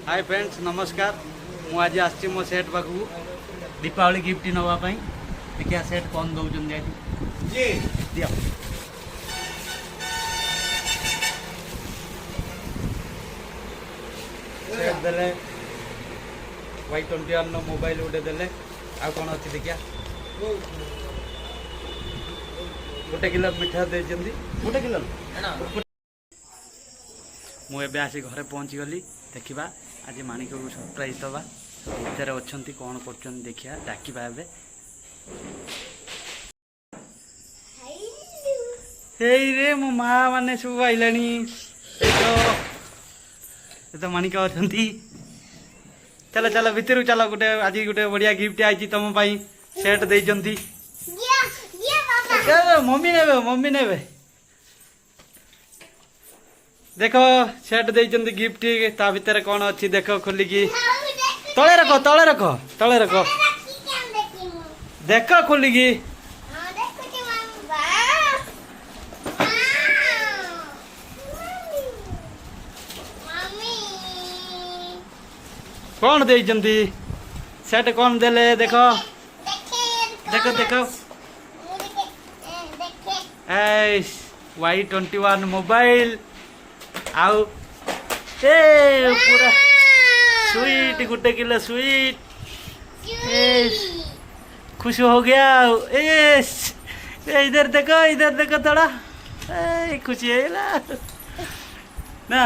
Hi friends नमस्कार। मु आज आसी मो सेट पाखु दीपावली गिफ्ट नापी। देखिए सेट कौन दौरान दिया सेट देले Y21 मोबाइल गोटे देले आ कौन अच्छी देखिया गोटे किलो मिठा दे गोटे किलो मुझे आसी घरे पहुँची गली। देखा आज माणिक को सरप्राइज दवा भितर अच्छा कौन कर देखिया डाकिबा रे मो माँ मैंने सब आइला तो माणिक अच्छा चलो चलो भितर चलो गोटे आज गोटे बढ़िया गिफ्ट आई तुम सेट देती मम्मी ने देखो सेट देती गिफ्ट ता भितर कौन अच्छी देख खोलिकी तले रख तले रख तले रख देख खोलिकी कौन देती सेट कौन देले देखो देखो देखो Y21 मोबाइल आउ ए पूरा स्वीट गोटे किलो स्वीट खुश हो गया। इधर देखो थोड़ा खुशी है ना।